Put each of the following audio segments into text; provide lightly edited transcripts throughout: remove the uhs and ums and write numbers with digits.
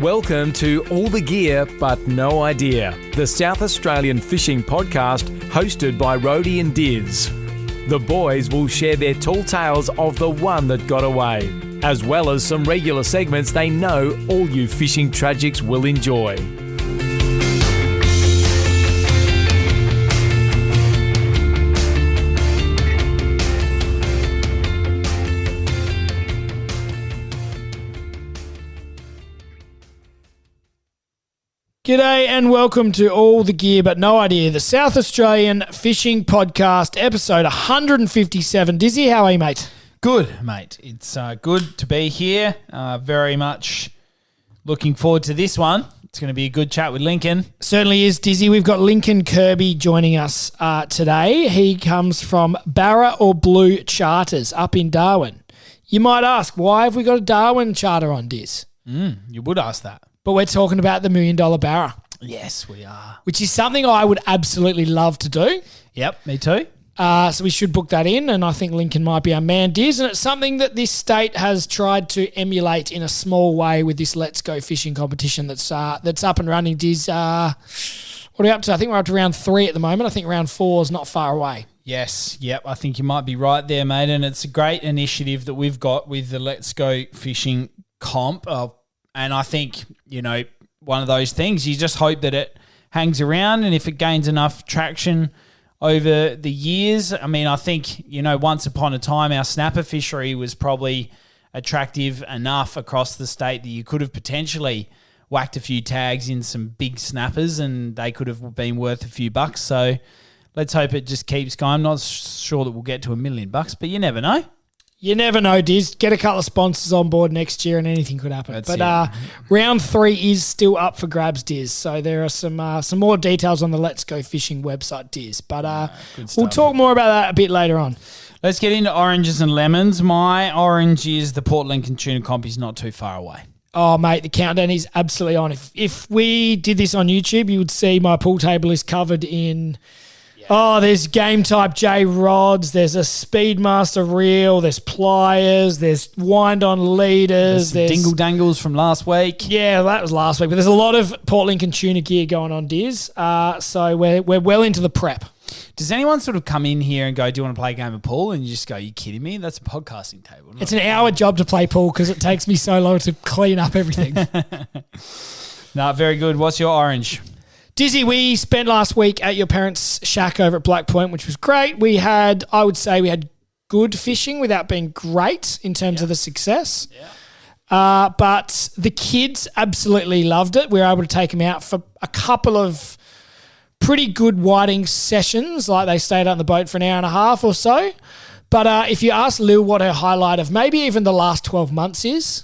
Welcome to All the Gear But No Idea, the South Australian fishing podcast hosted by Rhodey and Diz. The boys will share their tall tales of the one that got away, as well as some regular segments they know all you fishing tragics will enjoy. G'day and welcome to All the Gear But No Idea, the South Australian Fishing Podcast, episode 157. Dizzy, how are you, mate? Good, mate. It's good to be here. Very much looking forward to this one. It's going to be a good chat with Lincoln. Certainly is, Dizzy. We've got Lincoln Kirby joining us today. He comes from Barra or Blue Charters up in Darwin. You might ask, why have we got a Darwin charter on, Diz? You would ask that. But we're talking about the Million Dollar Barra. Yes, we are. Which is something I would absolutely love to do. Yep, me too. So we should book that in, and I think Lincoln might be our man, Diz. And it's something that this state has tried to emulate in a small way with this Let's Go fishing competition that's up and running, Diz. What are we up to? I think we're up to round 3 at the moment. I think round 4 is not far away. Yes, yep. I think you might be right there, mate. And it's a great initiative that we've got with the Let's Go fishing comp. And I think, you know, one of those things, you just hope that it hangs around, and if it gains enough traction over the years. I mean, I think, you know, once upon a time, our snapper fishery was probably attractive enough across the state that you could have potentially whacked a few tags in some big snappers and they could have been worth a few bucks. So let's hope it just keeps going. I'm not sure that we'll get to $1 million, but you never know. You never know, Diz. Get a couple of sponsors on board next year and anything could happen. Round 3 is still up for grabs, Diz. So there are some more details on the Let's Go Fishing website, Diz. But we'll talk more about that a bit later on. Let's get into oranges and lemons. My orange is the Port Lincoln Tuna Comp is not too far away. Oh, mate, the countdown is absolutely on. If we did this on YouTube, you would see my pool table is covered in... Oh, there's game type J rods, there's a Speedmaster reel, there's pliers, there's wind on leaders, there's dingle dangles from last week. Yeah, that was last week, but there's a lot of Port Lincoln tuna gear going on, Diz. So we're well into the prep. Does anyone sort of come in here and go, do you want to play a game of pool? And you just go, are you kidding me? That's a podcasting table. It's an hour job to play pool because it takes me so long to clean up everything. No, very good. What's your orange? Dizzy, we spent last week at your parents' shack over at Black Point, which was great. I would say we had good fishing without being great in terms of the success. Yeah. But the kids absolutely loved it. We were able to take them out for a couple of pretty good whiting sessions. Like they stayed out on the boat for an hour and a half or so. But if you ask Lil what her highlight of maybe even the last 12 months is,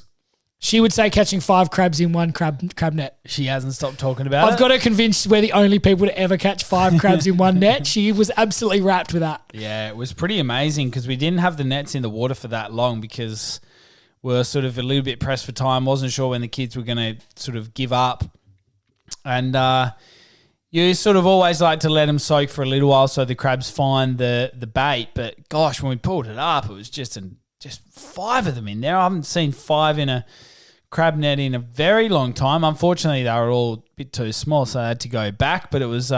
she would say catching 5 crabs in one crab net. She hasn't stopped talking about it. I've got her convinced we're the only people to ever catch 5 crabs in one net. She was absolutely wrapped with that. Yeah, it was pretty amazing because we didn't have the nets in the water for that long because we're sort of a little bit pressed for time. Wasn't sure when the kids were going to sort of give up. And you sort of always like to let them soak for a little while so the crabs find the bait. But gosh, when we pulled it up, it was just 5 of them in there. I haven't seen 5 in a crab net in a very long time. Unfortunately, they were all a bit too small, so I had to go back. But it was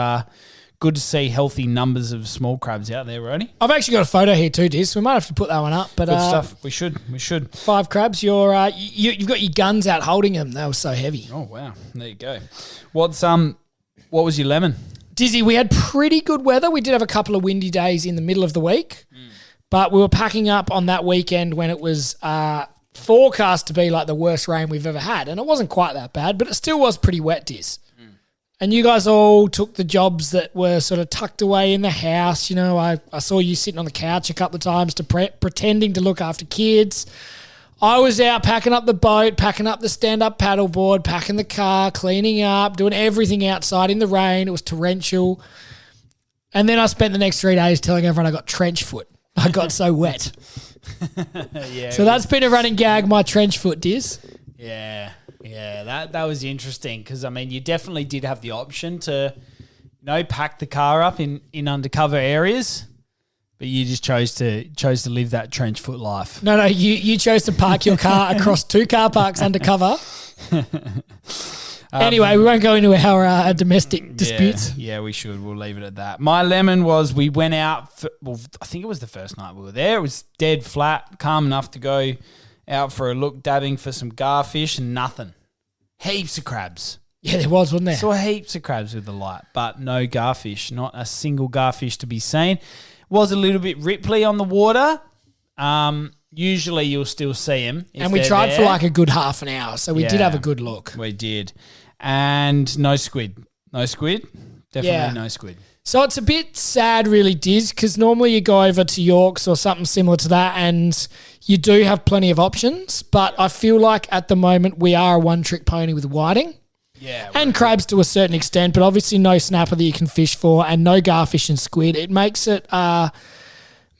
good to see healthy numbers of small crabs out there, Rodney. I've actually got a photo here too, Diz. We might have to put that one up. But good stuff. We should. 5 crabs. You've got your guns out holding them. They were so heavy. Oh wow! There you go. What was your lemon? Dizzy, we had pretty good weather. We did have a couple of windy days in the middle of the week, but we were packing up on that weekend when it was forecast to be like the worst rain we've ever had. And it wasn't quite that bad, but it still was pretty wet, Diz. And you guys all took the jobs that were sort of tucked away in the house. You know, I saw you sitting on the couch a couple of times pretending to look after kids. I was out packing up the boat, packing up the stand-up paddleboard, packing the car, cleaning up, doing everything outside in the rain. It was torrential. And then I spent the next 3 days telling everyone I got trench foot. I got so wet. Yeah. So that's been a running gag, my trench foot, Diz. Yeah, that was interesting because, I mean, you definitely did have the option to, pack the car up in undercover areas, but you just chose to live that trench foot life. No, you chose to park your car across 2 car parks undercover Anyway, we won't go into our domestic disputes. Yeah, we should. We'll leave it at that. My lemon was we went out, I think it was the first night we were there. It was dead flat, calm enough to go out for a look, dabbing for some garfish and nothing. Heaps of crabs. Yeah, there was, wasn't there? Saw heaps of crabs with the light, but no garfish. Not a single garfish to be seen. Was a little bit ripply on the water. Usually you'll still see them. And we tried for like a good half an hour, so we did have a good look. We did. And no squid. No squid. Definitely no squid. So it's a bit sad really, Diz, because normally you go over to Yorke's or something similar to that and you do have plenty of options, but I feel like at the moment we are a one-trick pony with whiting. Yeah. And crabs to a certain extent, but obviously no snapper that you can fish for and no garfish and squid. It makes it a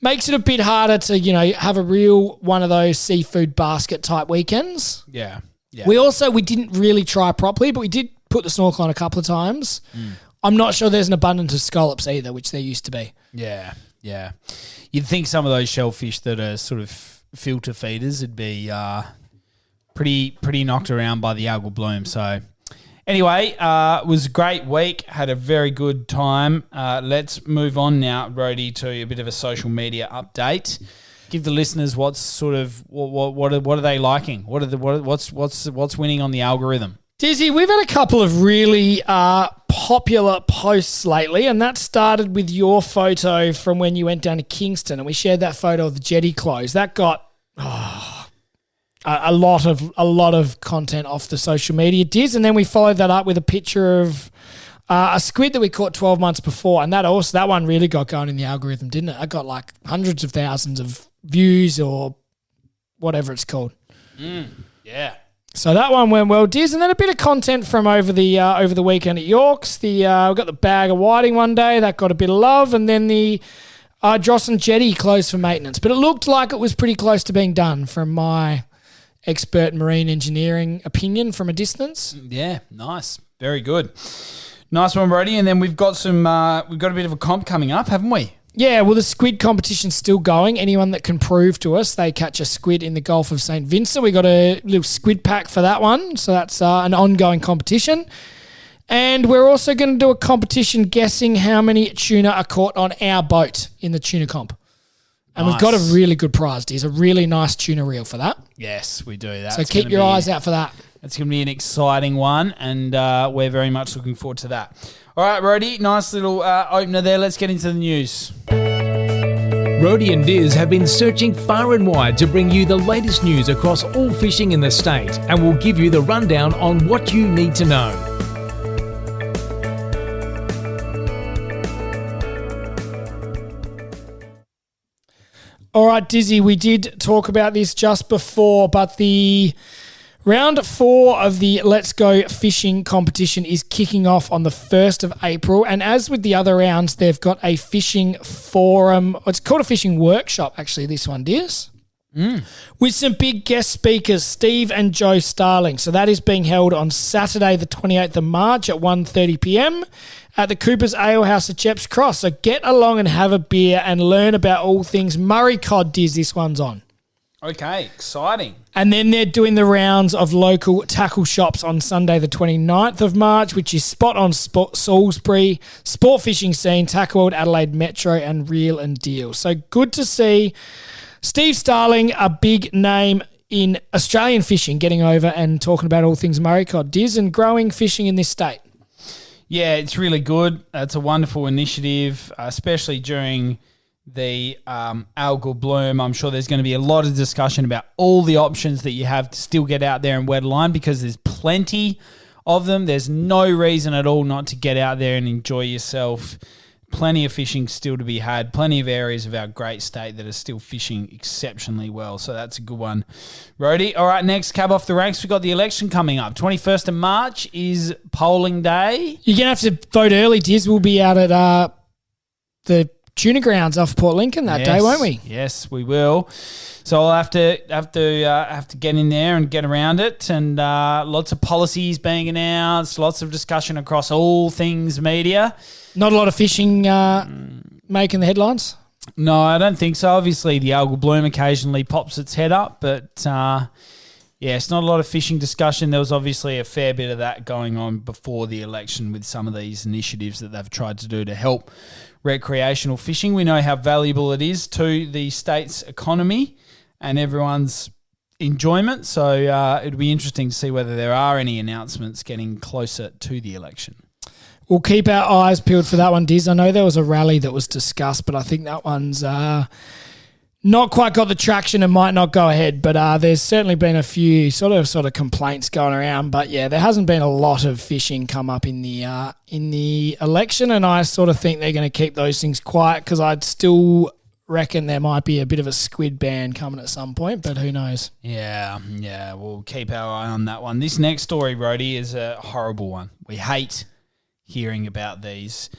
bit harder to, have a real one of those seafood basket type weekends. Yeah. We didn't really try properly, but we did put the snorkel on a couple of times. I'm not sure there's an abundance of scallops either, which there used to be. Yeah. You'd think some of those shellfish that are sort of filter feeders would be pretty knocked around by the algal bloom. So anyway, it was a great week. Had a very good time. Let's move on now, Rhodey, to a bit of a social media update. Give the listeners what are they liking? What's winning on the algorithm? Dizzy, we've had a couple of really popular posts lately, and that started with your photo from when you went down to Kingston, and we shared that photo of the jetty close. That got a lot of content off the social media, Diz, and then we followed that up with a picture of a squid that we caught 12 months before, and that one really got going in the algorithm, didn't it? I got like hundreds of thousands of views or whatever it's called. Yeah. So that one went well, Diz, and then a bit of content from over the weekend at Yorke's. We got the bag of whiting one day that got a bit of love, and then the Jocelyn jetty closed for maintenance. But it looked like it was pretty close to being done, from my expert marine engineering opinion from a distance. Yeah, nice, very good, nice one, Brody. And then we've got a bit of a comp coming up, haven't we? Yeah, well, the squid competition's still going. Anyone that can prove to us they catch a squid in the Gulf of St. Vincent, we got a little squid pack for that one. So that's an ongoing competition. And we're also going to do a competition guessing how many tuna are caught on our boat in the tuna comp. And We've got a really good prize. There's a really nice tuna reel for that. Yes, we do. So keep your eyes out for that. It's going to be an exciting one, and we're very much looking forward to that. All right, Rhodey, nice little opener there. Let's get into the news. Rhodey and Diz have been searching far and wide to bring you the latest news across all fishing in the state, and we'll give you the rundown on what you need to know. All right, Dizzy, we did talk about this just before, but the round 4 of the Let's Go Fishing competition is kicking off on the 1st of April. And as with the other rounds, they've got a fishing forum. It's called a fishing workshop, actually, this one, Diz. With some big guest speakers, Steve and Joe Starling. So that is being held on Saturday, the 28th of March at 1:30 p.m. at the Cooper's Ale House at Cheps Cross. So get along and have a beer and learn about all things Murray cod, Diz, this one's on. Okay, exciting. And then they're doing the rounds of local tackle shops on Sunday, the 29th of March, which is Spot on Salisbury, Sport Fishing Scene, Tackle World, Adelaide Metro, and Reel and Deal. So good to see Steve Starling, a big name in Australian fishing, getting over and talking about all things Murray cod, Diz, and growing fishing in this state. Yeah, it's really good. It's a wonderful initiative, especially during the algal bloom. I'm sure there's going to be a lot of discussion about all the options that you have to still get out there and wet a line, because there's plenty of them. There's no reason at all not to get out there and enjoy yourself. Plenty of fishing still to be had. Plenty of areas of our great state that are still fishing exceptionally well. So that's a good one. Rhodey. All right, next, cab off the ranks. We've got the election coming up. 21st of March is polling day. You're going to have to vote early, Diz. We'll be out at the tuna grounds off Port Lincoln that day, won't we? Yes, we will. So I'll have to get in there and get around it, and lots of policies being announced, lots of discussion across all things media. Not a lot of fishing making the headlines? No, I don't think so. Obviously, the algal bloom occasionally pops its head up, but Yeah, it's not a lot of fishing discussion. There was obviously a fair bit of that going on before the election with some of these initiatives that they've tried to do to help recreational fishing. We know how valuable it is to the state's economy and everyone's enjoyment. So it'd be interesting to see whether there are any announcements getting closer to the election. We'll keep our eyes peeled for that one, Diz. I know there was a rally that was discussed, but I think that one's not quite got the traction and might not go ahead. But there's certainly been a few sort of complaints going around. But yeah, there hasn't been a lot of fishing come up in the election, and I sort of think they're going to keep those things quiet because I'd still reckon there might be a bit of a squid ban coming at some point, but who knows? Yeah, we'll keep our eye on that one. This next story, Rhodey, is a horrible one. We hate hearing about these.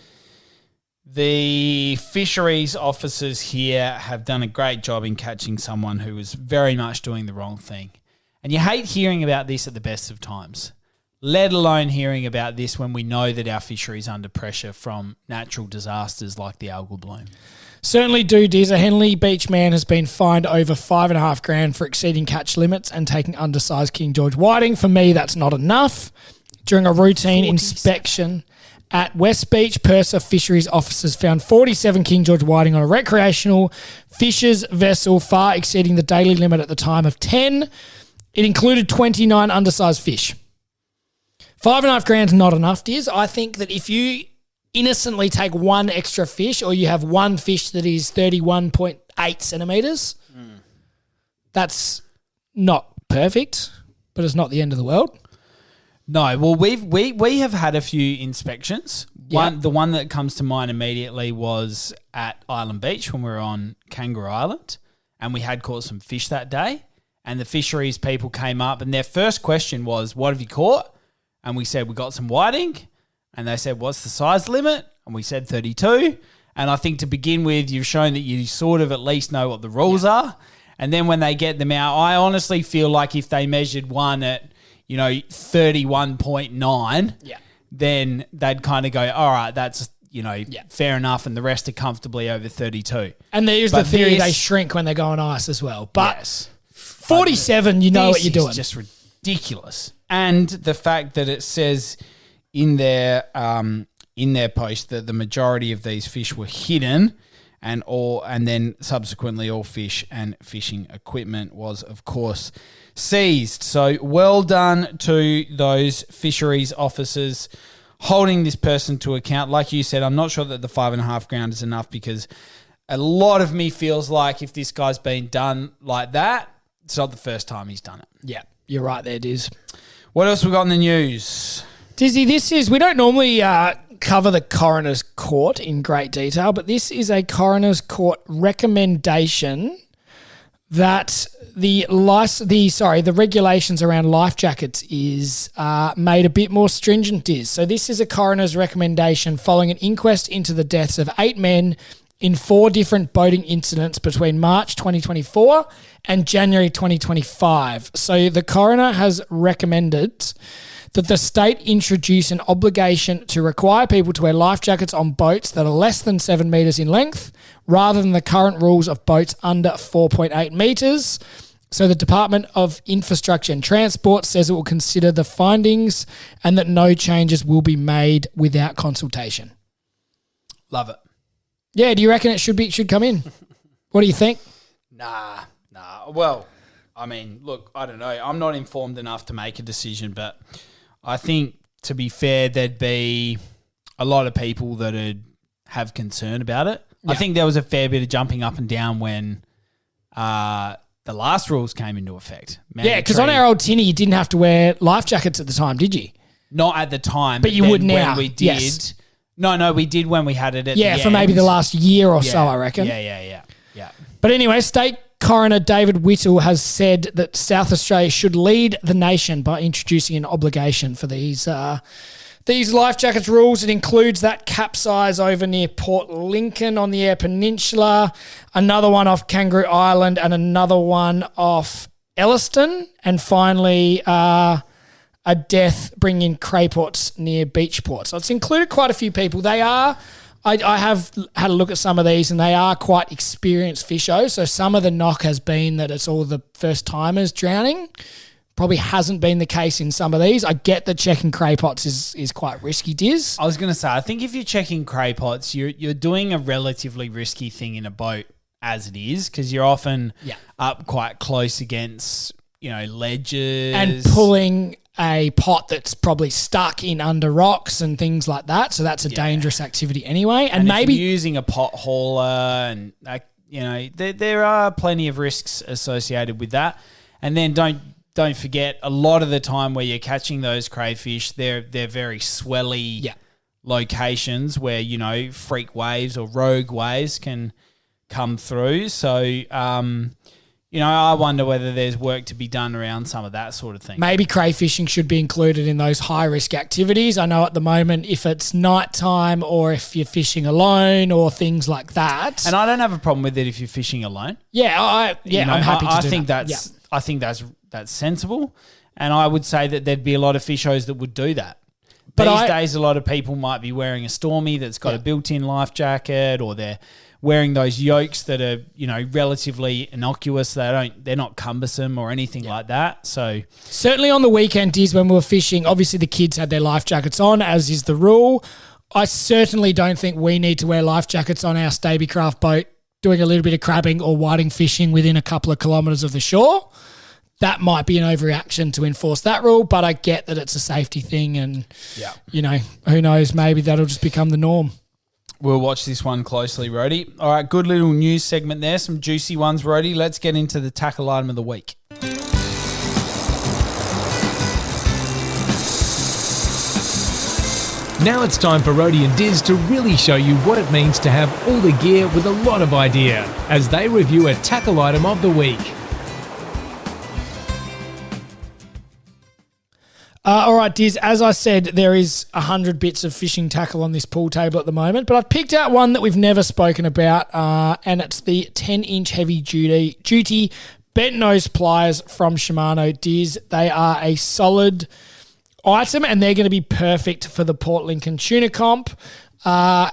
The fisheries officers here have done a great job in catching someone who was very much doing the wrong thing. And you hate hearing about this at the best of times, let alone hearing about this when we know that our fishery is under pressure from natural disasters like the algal bloom. Certainly do, Diz. A Henley Beach man has been fined over $5,500 for exceeding catch limits and taking undersized King George whiting. For me, that's not enough. During a routine inspection at West Beach, Purser fisheries officers found 47 King George whiting on a recreational fisher's vessel, far exceeding the daily limit at the time of 10. It included 29 undersized fish. $5,500 is not enough, Diz. I think that if you innocently take one extra fish or you have one fish that is 31.8 centimetres, that's not perfect, but it's not the end of the world. No, well, we have had a few inspections. Yep. The one that comes to mind immediately was at Island Beach when we were on Kangaroo Island, and we had caught some fish that day. And the fisheries people came up, and their first question was, "What have you caught?" And we said, "We got some whiting." And they said, "What's the size limit?" And we said 32. And I think to begin with, you've shown that you sort of at least know what the rules are. And then when they get them out, I honestly feel like if they measured one at 31.9, then they'd kind of go, all right, that's, fair enough, and the rest are comfortably over 32. And there's the theory they shrink when they go on ice as well. But yes, 47, you know what you're doing. It's just ridiculous. And the fact that it says in their post that the majority of these fish were hidden and then subsequently all fish and fishing equipment was, of course, seized. So well done to those fisheries officers holding this person to account. Like you said, I'm not sure that the $5,500 is enough because a lot of me feels like if this guy's been done like that, it's not the first time he's done it. Yeah, you're right there, Diz. What else we got in the news? Dizzy, we don't normally cover the coroner's court in great detail, but this is a coroner's court recommendation that the regulations around life jackets is made a bit more stringent. So this is a coroner's recommendation following an inquest into the deaths of 8 men in 4 different boating incidents between March 2024 and January 2025. So the coroner has recommended that the state introduce an obligation to require people to wear life jackets on boats that are less than 7 metres in length, rather than the current rules of boats under 4.8 metres. So the Department of Infrastructure and Transport says it will consider the findings and that no changes will be made without consultation. Love it. Yeah, do you reckon it should come in? What do you think? Nah. Well, I mean, look, I don't know. I'm not informed enough to make a decision, but I think, to be fair, there'd be a lot of people that would have concern about it. Yeah. I think there was a fair bit of jumping up and down when the last rules came into effect. Yeah, because on our old tinny, you didn't have to wear life jackets at the time, did you? Not at the time. But you would now. When we did. Yes. No, we did when we had it at the end. Yeah, for maybe the last year or so, I reckon. Yeah. But anyway, State Coroner David Whittle has said that South Australia should lead the nation by introducing an obligation for these life jackets rules. It includes that capsize over near Port Lincoln on the Yorke Peninsula, another one off Kangaroo Island, and another one off Elliston, and finally a death bringing Crayports near Beachport. So it's included quite a few people. They are... I have had a look at some of these, and they are quite experienced fishers. So some of the knock has been that it's all the first-timers drowning. probably hasn't been the case in some of these. I get that checking cray pots is quite risky, Diz. I was going to say, I think if you're checking cray pots, you're doing a relatively risky thing in a boat as it is, because you're often up quite close against, ledges. And pulling a pot that's probably stuck in under rocks and things like that. So that's a dangerous activity anyway. And maybe if you're using a pot hauler and there are plenty of risks associated with that. And then don't forget, a lot of the time where you're catching those crayfish, they're very swelly locations where, freak waves or rogue waves can come through. So, I wonder whether there's work to be done around some of that sort of thing. Maybe crayfishing should be included in those high-risk activities. I know at the moment if it's nighttime or if you're fishing alone or things like that. And I don't have a problem with it if you're fishing alone. I'm happy to do that. I think that's sensible. And I would say that there'd be a lot of fishers that would do that. But these days, a lot of people might be wearing a Stormy that's got a built-in life jacket, or they're wearing those yokes that are, relatively innocuous. They're not cumbersome or anything like that. So certainly on the weekend, Diz, when we were fishing, obviously the kids had their life jackets on, as is the rule. I certainly don't think we need to wear life jackets on our Stabicraft boat doing a little bit of crabbing or whiting fishing within a couple of kilometres of the shore. That might be an overreaction to enforce that rule, but I get that it's a safety thing and, who knows, maybe that'll just become the norm. We'll watch this one closely, Rhodey. All right, good little news segment there. Some juicy ones, Rhodey. Let's get into the tackle item of the week. Now it's time for Rhodey and Diz to really show you what it means to have all the gear with a lot of idea as they review a tackle item of the week. All right, Diz, as I said, there is 100 bits of fishing tackle on this pool table at the moment, but I've picked out one that we've never spoken about, and it's the 10-inch heavy duty bent nose pliers from Shimano. Diz, they are a solid item, and they're going to be perfect for the Port Lincoln Tuna Comp.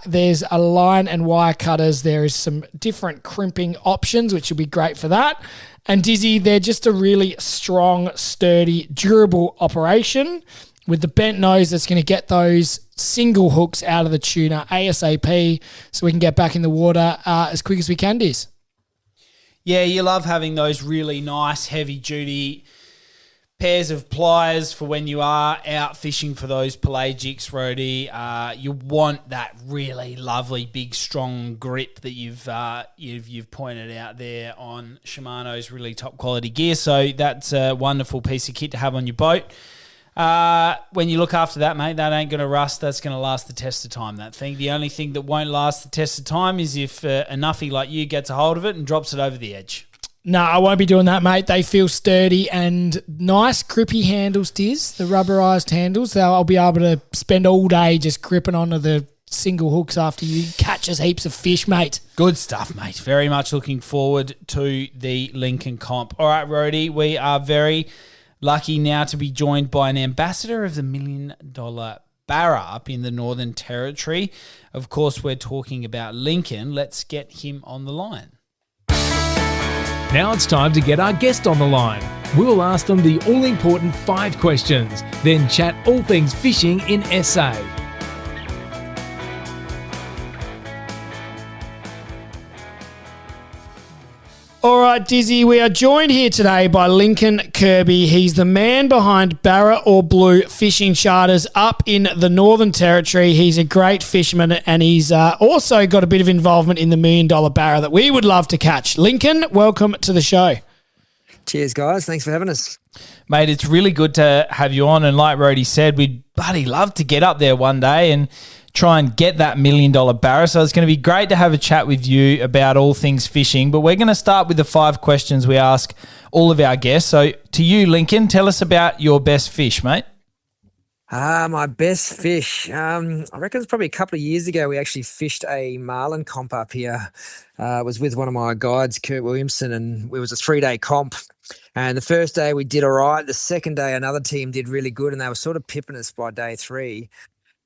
There's a line and wire cutters. There is some different crimping options, which will be great for that. And Dizzy, they're just a really strong, sturdy, durable operation with the bent nose that's going to get those single hooks out of the tuna ASAP so we can get back in the water as quick as we can, Diz. Yeah, you love having those really nice, heavy-duty pairs of pliers for when you are out fishing for those pelagics, Rhodey. You want that really lovely, big, strong grip that you've pointed out there on Shimano's really top quality gear. So that's a wonderful piece of kit to have on your boat. When you look after that, mate, that ain't going to rust. That's going to last the test of time, that thing. The only thing that won't last the test of time is if a nuffy like you gets a hold of it and drops it over the edge. No, I won't be doing that, mate. They feel sturdy and nice grippy handles, Diz, the rubberised handles. I'll be able to spend all day just gripping onto the single hooks after you catch us heaps of fish, mate. Good stuff, mate. Very much looking forward to the Lincoln Comp. All right, Rhodey, we are very lucky now to be joined by an ambassador of the Million Dollar Barra up in the Northern Territory. Of course, we're talking about Lincoln. Let's get him on the line. Now it's time to get our guest on the line. We'll ask them the all-important 5 questions, then chat all things fishing in SA. All right, Dizzy, we are joined here today by Lincoln Kirby. He's the man behind Barra or Blue Fishing Charters up in the Northern Territory. He's a great fisherman, and he's also got a bit of involvement in the Million Dollar Barra that we would love to catch. Lincoln, welcome to the show. Cheers, guys. Thanks for having us. Mate, it's really good to have you on, and like Rhodey said, we'd bloody love to get up there one day and try and get that $1 million barra. So it's going to be great to have a chat with you about all things fishing. But we're going to start with the 5 questions we ask all of our guests. So to you, Lincoln, tell us about your best fish, mate. My best fish. I reckon it's probably a couple of years ago we actually fished a marlin comp up here. It was with one of my guides, Kurt Williamson, and it was a 3-day comp. And the first day we did all right. The second day another team did really good, and they were sort of pipping us by day 3.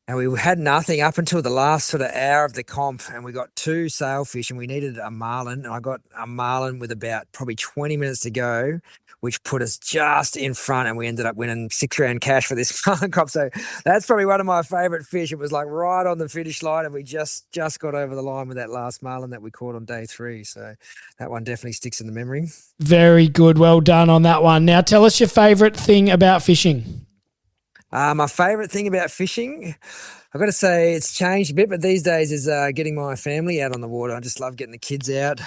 and we had nothing up until the last sort of hour of the comp, and we got 2 sailfish, and we needed a marlin, and I got a marlin with about probably 20 minutes to go, which put us just in front, and we ended up winning $6,000 cash for this marlin comp. So that's probably one of my favourite fish. It was like right on the finish line, and we just got over the line with that last marlin that we caught on day 3. So that one definitely sticks in the memory. Very good. Well done on that one. Now tell us your favourite thing about fishing. My favourite thing about fishing, I've got to say it's changed a bit, but these days is getting my family out on the water. I just love getting the kids out.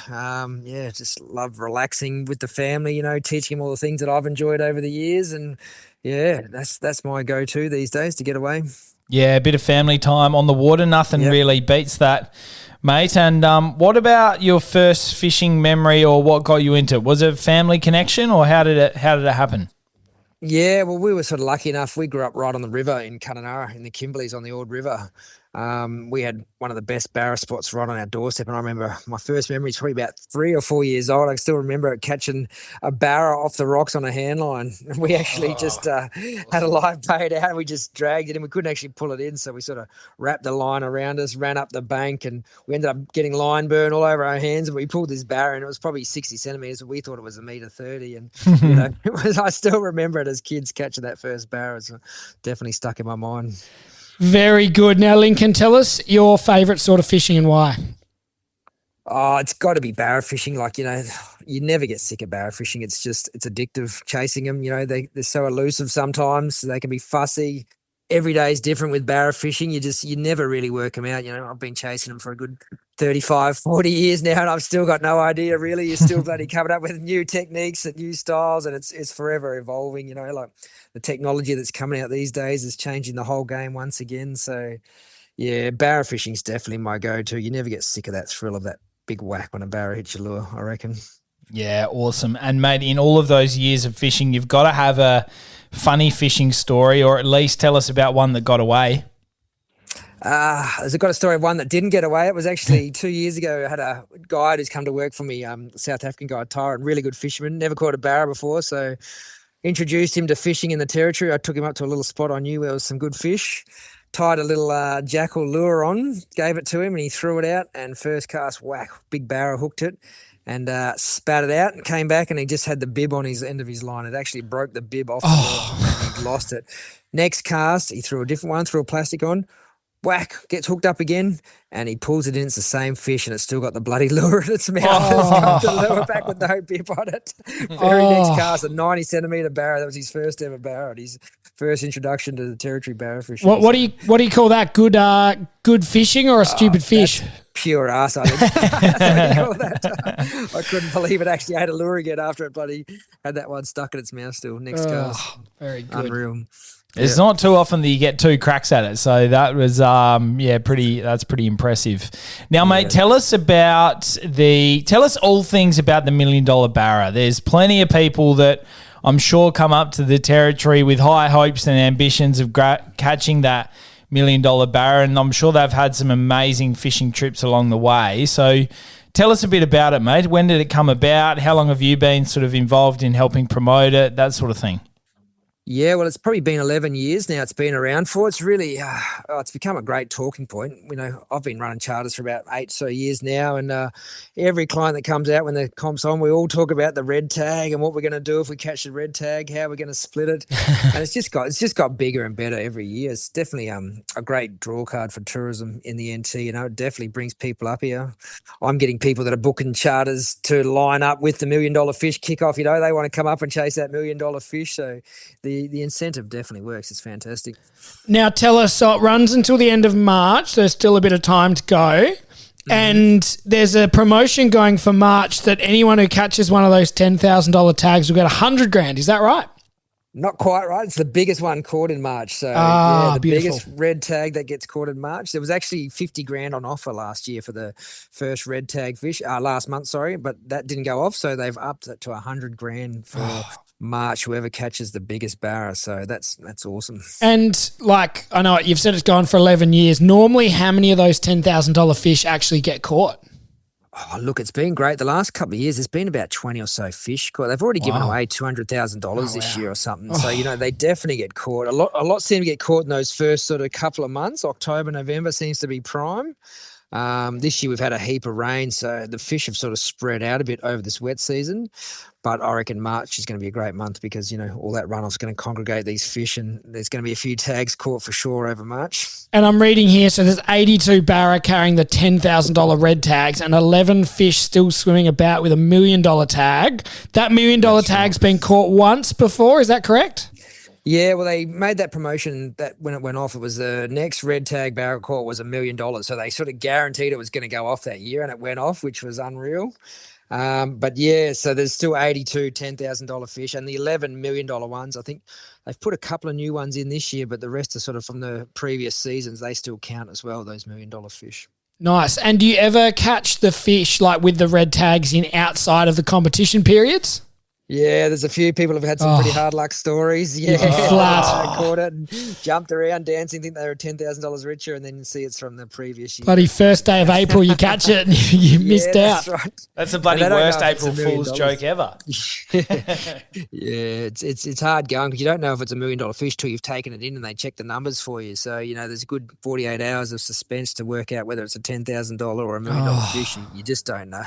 Just love relaxing with the family, teaching them all the things that I've enjoyed over the years. And yeah, that's my go-to these days to get away. Yeah, a bit of family time on the water. Nothing really beats that, mate. And what about your first fishing memory, or what got you into it? Was it a family connection, or how did it happen? Yeah, well, we were sort of lucky enough. We grew up right on the river in Kununurra, in the Kimberleys on the Ord River. We had one of the best barra spots right on our doorstep. And I remember my first memory is probably about 3 or 4 years old. I still remember it catching a barra off the rocks on a hand line. We actually just had a live bait out, and we just dragged it in. We couldn't actually pull it in. So we sort of wrapped the line around us, ran up the bank, and we ended up getting line burn all over our hands. And we pulled this barra, and it was probably 60 centimetres. And we thought it was 1.30 metre. And, I still remember it as kids catching that first barra. It's definitely stuck in my mind. Very good. Now, Lincoln, tell us your favourite sort of fishing and why. Oh, it's got to be barra fishing. You never get sick of barra fishing. It's addictive chasing them. They're so elusive sometimes. They can be fussy. Every day is different with barra fishing. You never really work them out. I've been chasing them for a good 35, 40 years now, and I've still got no idea really. You're still bloody coming up with new techniques and new styles, and it's forever evolving. Like the technology that's coming out these days is changing the whole game once again. So yeah, barra fishing's definitely my go-to. You never get sick of that thrill of that big whack when a barra hits your lure, I reckon. Yeah, awesome. And mate, in all of those years of fishing, you've got to have a funny fishing story, or at least tell us about one that got away. I've got a story of one that didn't get away. It was actually 2 years ago. I had a guide who's come to work for me, South African guide, Tyron, really good fisherman, never caught a barra before. So introduced him to fishing in the territory. I took him up to a little spot I knew where there was some good fish, tied a little jackal lure on, gave it to him, and he threw it out, and first cast, whack, big barra hooked it and spat it out and came back, and he just had the bib on his end of his line. It actually broke the bib off the lure, and he lost it. Next cast, he threw a different one, threw a plastic on, whack, gets hooked up again, and he pulls it in. It's the same fish, and it's still got the bloody lure in its mouth. It's got the lure back with no bib on it. Very next cast, a 90 centimetre barra. That was his first ever barra. His first introduction to the territory barra fishing. What do you call that? Good fishing or a stupid fish? Pure ass, I think. That's what you call that. I couldn't believe it actually had a lure again after it bloody had that one stuck in its mouth still. Next cast. Very good. Unreal. It's not too often that you get 2 cracks at it, so that was that's pretty impressive. Now, mate, tell us all things about the $1 Million Barra. There's plenty of people that I'm sure come up to the territory with high hopes and ambitions of catching that $1 Million Barra, and I'm sure they've had some amazing fishing trips along the way. So tell us a bit about it, mate. When did it come about? How long have you been sort of involved in helping promote it, that sort of thing? Yeah, well, it's probably been 11 years now it's been around for. It's really, it's become a great talking point. I've been running charters for about 8 years now, and every client that comes out when the comp's on, we all talk about the red tag and what we're going to do if we catch the red tag, how we're going to split it. And it's just got bigger and better every year. It's definitely a great draw card for tourism in the NT. It definitely brings people up here. I'm getting people that are booking charters to line up with the $1 Million Fish kickoff. They want to come up and chase that $1 Million Fish. So the incentive definitely works. It's fantastic. Now tell us, so it runs until the end of March. There's still a bit of time to go. And there's a promotion going for March that anyone who catches one of those $10,000 tags will get $100,000. Is that right? Not quite right. It's the biggest one caught in March. So the beautiful. Biggest red tag that gets caught in March. There was actually $50,000 on offer last year for the first red tag fish. Last month, sorry, but that didn't go off. So they've upped it to $100,000 for March, whoever catches the biggest barra. So that's awesome. And I know you've said it's gone for 11 years. Normally, how many of those $10,000 fish actually get caught? Oh, look, it's been great. The last couple of years, there's been about 20 or so fish caught. They've already given away $200,000 this year or something. So, they definitely get caught. A lot seem to get caught in those first sort of couple of months. October, November seems to be prime. This year we've had a heap of rain, so the fish have sort of spread out a bit over this wet season. But I reckon March is going to be a great month because, all that runoff's going to congregate these fish, and there's going to be a few tags caught for sure over March. And I'm reading here, so there's 82 barra carrying the $10,000 red tags and 11 fish still swimming about with $1 million tag. That $1 million tag's been caught once before, is that correct? Yeah, well, they made that promotion that when it went off, it was the next red tag barra caught was $1 million. So they sort of guaranteed it was going to go off that year, and it went off, which was unreal. But yeah, so there's still 82 $10,000 fish, and the $11 million ones. I think they've put a couple of new ones in this year, but the rest are sort of from the previous seasons. They still count as well, those $1 million fish. Nice. And do you ever catch the fish like with the red tags in outside of the competition periods? Yeah, there's a few people have had some pretty hard luck stories. Yeah, flat. Caught it and jumped around dancing, think they were $10,000 richer, and then you see it's from the previous year. Bloody first day of April, you catch it and you missed out. That's right. That's the bloody worst April Fool's joke ever. Yeah, it's hard going because you don't know if it's $1 million fish till you've taken it in and they check the numbers for you. So, there's a good 48 hours of suspense to work out whether it's a $10,000 or $1 million fish, and you just don't know.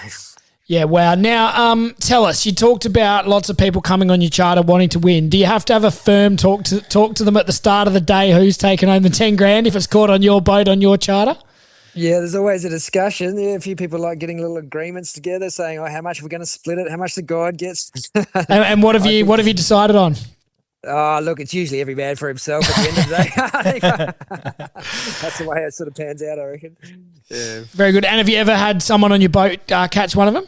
Yeah, wow. Now, tell us, you talked about lots of people coming on your charter wanting to win. Do you have to have a firm talk to them at the start of the day who's taking home the 10 grand if it's caught on your boat on your charter? Yeah, there's always a discussion. Yeah, a few people like getting little agreements together saying, how much are we going to split it, how much the guide gets. and what have you decided on? Oh, look, it's usually every man for himself at the end of the day. I think that's the way it sort of pans out, I reckon. Yeah. Very good. And have you ever had someone on your boat catch one of them?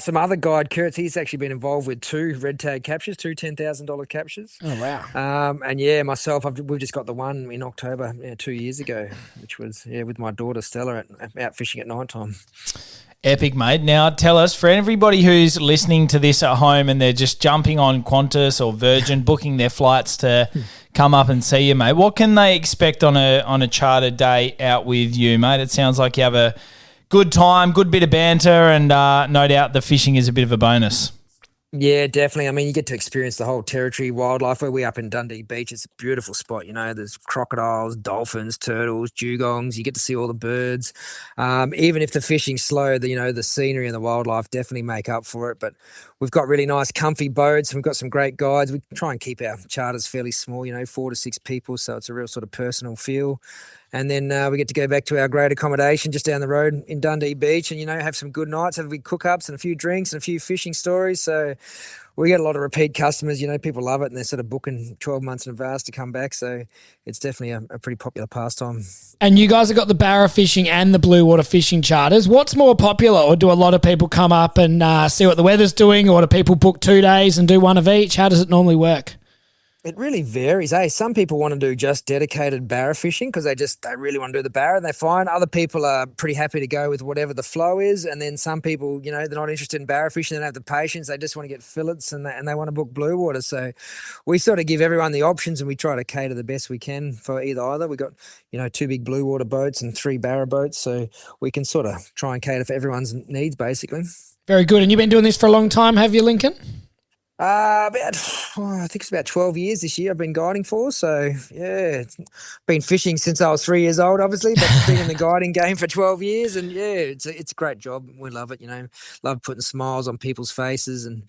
Some other guide, Kurtz, he's actually been involved with 2 red tag captures, 2 $10,000 captures. Oh, wow. And yeah, myself, we've just got the one in October 2 years ago, which was, with my daughter Stella out fishing at night time. Epic, mate. Now, tell us, for everybody who's listening to this at home and they're just jumping on Qantas or Virgin, booking their flights to come up and see you, mate, what can they expect on a charter day out with you, mate? It sounds like you have a good time, good bit of banter, and no doubt the fishing is a bit of a bonus. Yeah, definitely. I mean, you get to experience the whole territory wildlife. Where we up in Dundee Beach, it's a beautiful spot. There's crocodiles, dolphins, turtles, dugongs. You get to see all the birds. Even if the fishing's slow, the scenery and the wildlife definitely make up for it. But we've got really nice, comfy boats. We've got some great guides. We try and keep our charters fairly small, 4 to 6 people. So it's a real sort of personal feel. And then we get to go back to our great accommodation just down the road in Dundee Beach and, have some good nights, have big cook-ups and a few drinks and a few fishing stories. So we get a lot of repeat customers. People love it and they're sort of booking 12 months in advance to come back. So it's definitely a pretty popular pastime. And you guys have got the barra fishing and the blue water fishing charters. What's more popular, or do a lot of people come up and see what the weather's doing, or do people book 2 days and do one of each? How does it normally work? It really varies. Some people want to do just dedicated barra fishing because they really want to do the barra and they're fine. Other people are pretty happy to go with whatever the flow is. And then some people, they're not interested in barra fishing. They don't have the patience. They just want to get fillets and they want to book blue water. So we sort of give everyone the options and we try to cater the best we can for either. We've got, 2 big blue water boats and 3 barra boats. So we can sort of try and cater for everyone's needs, basically. Very good. And you've been doing this for a long time, have you, Lincoln? I think it's about 12 years this year I've been guiding for. So, yeah, been fishing since I was 3 years old, obviously, but been in the guiding game for 12 years. And, yeah, it's a great job. We love it, love putting smiles on people's faces. And,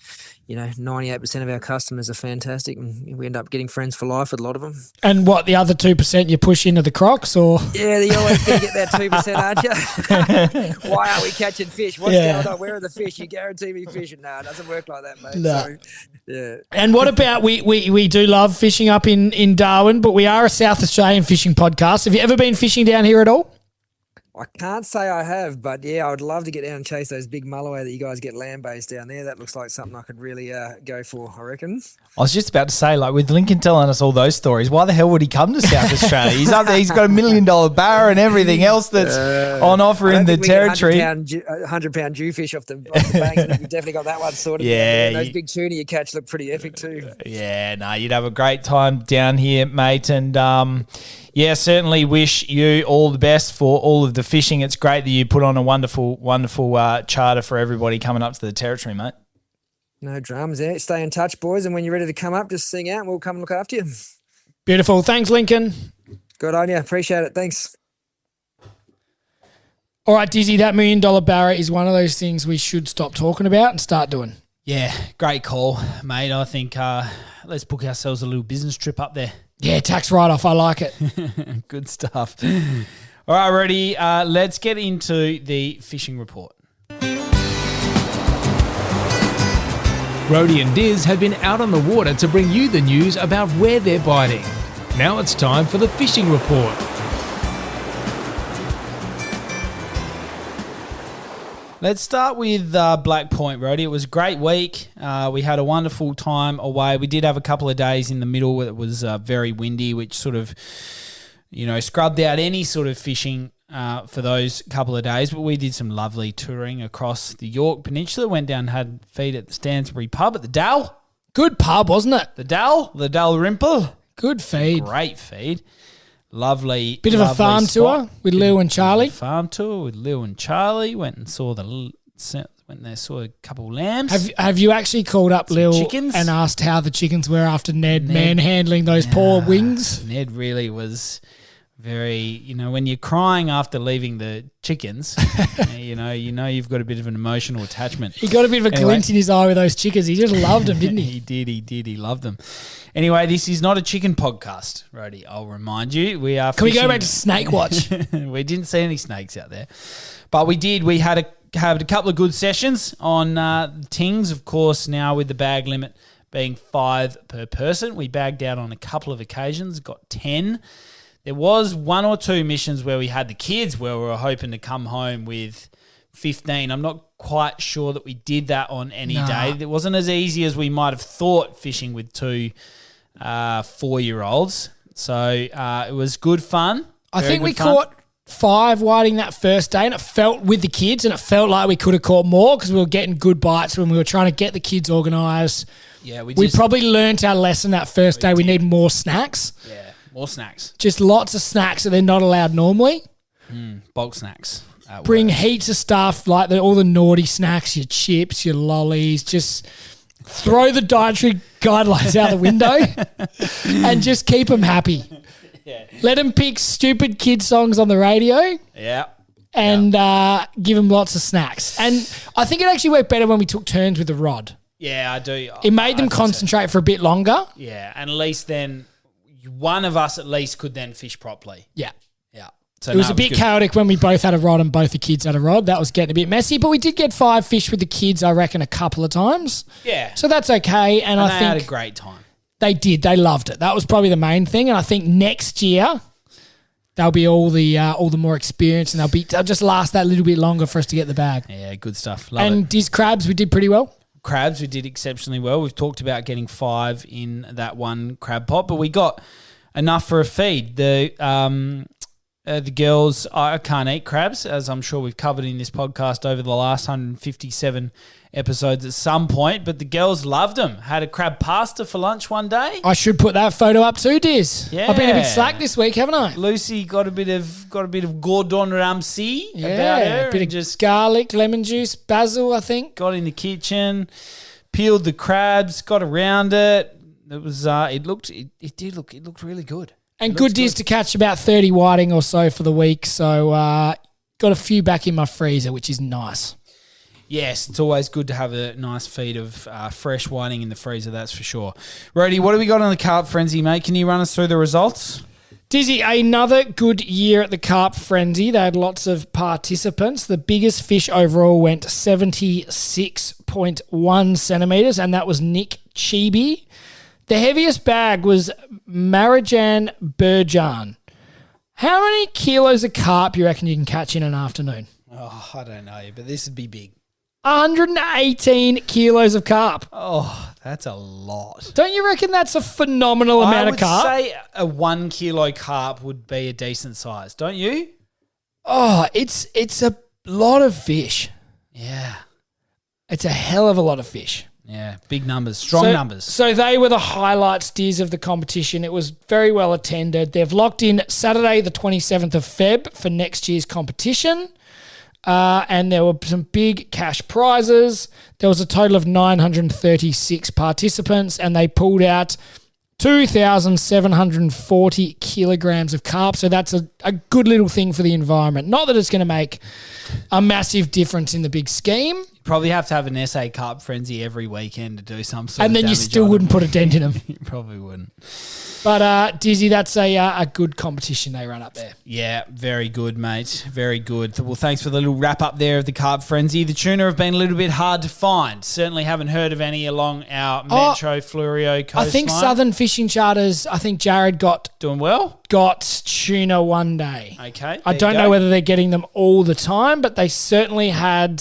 98% of our customers are fantastic. And we end up getting friends for life with a lot of them. And what, the other 2% you push into the crocs, or? Yeah, you always going to get that 2%, aren't you? Why aren't we catching fish? What's going on? Where are the fish? You guarantee me fishing. No, it doesn't work like that, mate. No. So, yeah. And what about, we do love fishing up in Darwin, but we are a South Australian fishing podcast. Have you ever been fishing down here at all? I can't say I have, but yeah, I would love to get down and chase those big mulloway that you guys get land-based down there. That looks like something I could really go for, I reckon. I was just about to say, with Lincoln telling us all those stories, why the hell would he come to South Australia? He's up there, he's got $1 million barra and everything else that's on offer in the territory. 100-pound jewfish off the banks. We've definitely got that one sorted. Yeah. And those big tuna you catch look pretty epic too. Yeah, no, you'd have a great time down here, mate. And Yeah, certainly wish you all the best for all of the fishing. It's great that you put on a wonderful, wonderful charter for everybody coming up to the territory, mate. No dramas there. Stay in touch, boys, and when you're ready to come up, just sing out and we'll come and look after you. Beautiful. Thanks, Lincoln. Good on you. Appreciate it. Thanks. All right, Dizzy, that $1 Million Barra is one of those things we should stop talking about and start doing. Yeah, great call, mate. I think let's book ourselves a little business trip up there. Yeah, tax write-off. I like it. Good stuff. All right, ready? Let's get into the fishing report. Rhodey and Diz have been out on the water to bring you the news about where they're biting. Now it's time for the fishing report. Let's start with Black Point, Rhodey. It was a great week. We had a wonderful time away. We did have a couple of days in the middle where it was very windy, which sort of, scrubbed out any sort of fishing for those couple of days. But we did some lovely touring across the Yorke Peninsula. Went down and had feed at the Stansbury pub at the Dell. Good pub, wasn't it? The Dell Rimple. Good feed. Great feed. Lovely. Bit of a farm tour with Lou and Charlie. Farm tour with Lou and Charlie. Went and saw saw a couple of lambs. Have you actually called up Lil chickens? And asked how the chickens were after Ned manhandling those poor wings? Ned really was very, when you're crying after leaving the chickens, you've got a bit of an emotional attachment. He got a bit of a glint in his eye with those chickens. He just loved them, didn't he? He did. He loved them. Anyway, this is not a chicken podcast, Rhodey. I'll remind you. We are. Can we go back to Snake Watch? We didn't see any snakes out there, but we did. We had a couple of good sessions on tings. Of course, now with the bag limit being 5 per person, we bagged out on a couple of occasions. Got 10. There was 1 or 2 missions where we had the kids where we were hoping to come home with 15. I'm not quite sure that we did that on any day. It wasn't as easy as we might have thought fishing with 2 4-year-olds. So it was good fun. I think we caught 5 whiting that first day, and it felt with the kids, and it felt like we could have caught more because we were getting good bites when we were trying to get the kids organised. Yeah, we probably learnt our lesson that first day. We need more snacks. Yeah. More snacks. Just lots of snacks that they're not allowed normally. Bulk snacks. Bring heaps of stuff like all the naughty snacks, your chips, your lollies. Just throw the dietary guidelines out the window and just keep them happy. Yeah. Let them pick stupid kid songs on the radio. Yeah. And give them lots of snacks. And I think it actually worked better when we took turns with the rod. Yeah, I do. It made them concentrate for a bit longer. Yeah, and at least then one of us at least could then fish properly. Yeah. Yeah. So it was a bit chaotic when we both had a rod and both the kids had a rod. That was getting a bit messy, but we did get 5 fish with the kids, I reckon, a couple of times. Yeah. So that's okay. And I think they had a great time. They did. They loved it. That was probably the main thing. And I think next year they'll be all the more experienced, and they'll just last that little bit longer for us to get the bag. Yeah, good stuff. Love it. And Diz crabs, we did pretty well. Crabs, we did exceptionally well. We've talked about getting 5 in that one crab pot, but we got enough for a feed. The girls, I can't eat crabs, as I'm sure we've covered in this podcast over the last 157 episodes at some point, but the girls loved them. Had a crab pasta for lunch one day. I should put that photo up too, Diz. Yeah. I've been a bit slack this week, haven't I? Lucy got a bit of Gordon Ramsay about her. A bit of just garlic, lemon juice, basil, I think. Got in the kitchen, peeled the crabs, got around it. It was it looked really good. And good Diz to catch about 30 whiting or so for the week. So got a few back in my freezer, which is nice. Yes, it's always good to have a nice feed of fresh whiting in the freezer, that's for sure. Rhodey, what do we got on the Carp Frenzy, mate? Can you run us through the results? Dizzy, another good year at the Carp Frenzy. They had lots of participants. The biggest fish overall went 76.1 centimetres, and that was Nick Chibi. The heaviest bag was Marijan Burjan. How many kilos of carp you reckon you can catch in an afternoon? Oh, I don't know, but this would be big. 118 kilos of carp. Oh, that's a lot. Don't you reckon that's a phenomenal amount of carp? I would say a 1 kilo carp would be a decent size, don't you? Oh, it's a lot of fish. Yeah. It's a hell of a lot of fish. Yeah, big numbers, strong numbers. So they were the highlights, Diz, of the competition. It was very well attended. They've locked in Saturday, the 27th of Feb for next year's competition. And there were some big cash prizes. There was a total of 936 participants, and they pulled out 2,740 kilograms of carp. So that's a good little thing for the environment. Not that it's going to make a massive difference in the big scheme. You probably have to have an SA Carp Frenzy every weekend to do some sort And of then you damage still on wouldn't them. put a dent in them. You probably wouldn't. But Dizzy, that's a good competition they run up there. Yeah, very good, mate. Very good. Well, thanks for the little wrap up there of the Carp Frenzy. The tuna have been a little bit hard to find. Certainly haven't heard of any along our Metro Fluorio coastline. I think Southern Fishing Charters, I think Jared got doing well. tuna one day. Okay. I don't know whether they're getting them all the time, but they certainly had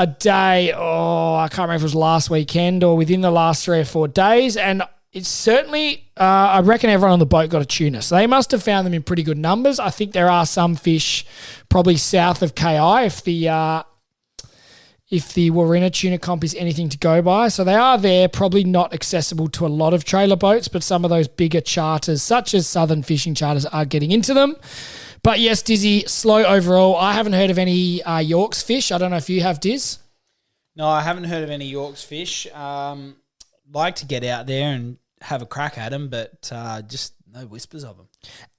a day, I can't remember if it was last weekend or within the last 3 or 4 days, and it's certainly, I reckon everyone on the boat got a tuna. So they must have found them in pretty good numbers. I think there are some fish probably south of KI if the Warina tuna comp is anything to go by. So they are there, probably not accessible to a lot of trailer boats, but some of those bigger charters, such as Southern Fishing Charters, are getting into them. But yes, Dizzy, slow overall. I haven't heard of any York's fish. I don't know if you have, Diz. No, I haven't heard of any York's fish. Like to get out there and have a crack at them, but just no whispers of them.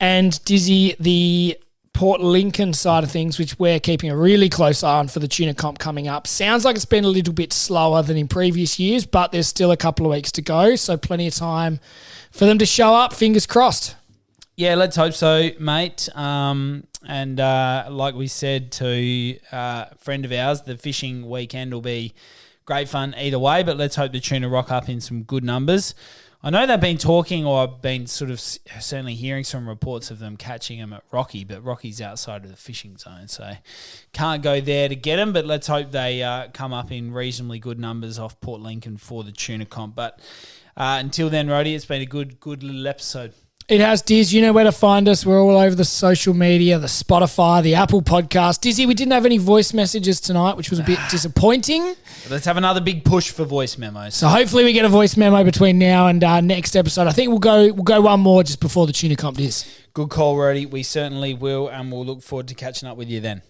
And Dizzy, the Port Lincoln side of things, which we're keeping a really close eye on for the tuna comp coming up, sounds like it's been a little bit slower than in previous years, but there's still a couple of weeks to go, so plenty of time for them to show up. Fingers crossed. Yeah, let's hope so, mate. And like we said to a friend of ours, the fishing weekend will be great fun either way, but let's hope the tuna rock up in some good numbers. I know they've been talking, or I've been sort of certainly hearing some reports of them catching them at Rocky, but Rocky's outside of the fishing zone, so can't go there to get them, but let's hope they come up in reasonably good numbers off Port Lincoln for the tuna comp. But until then, Rhodey, it's been a good little episode. It has, Diz. You know where to find us. We're all over the social media, the Spotify, the Apple Podcast. Dizzy, we didn't have any voice messages tonight, which was a bit disappointing. Let's have another big push for voice memos. So hopefully we get a voice memo between now and next episode. I think we'll go one more just before the tuna comp, Diz. Good call, Rhodey. We certainly will, and we'll look forward to catching up with you then.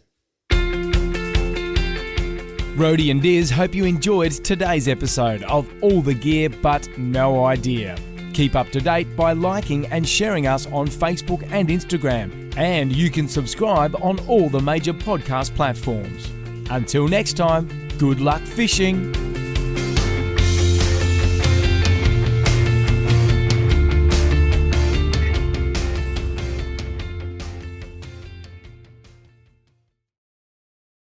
Rhodey and Diz hope you enjoyed today's episode of All the Gear But No Idea. Keep up to date by liking and sharing us on Facebook and Instagram. And you can subscribe on all the major podcast platforms. Until next time, good luck fishing.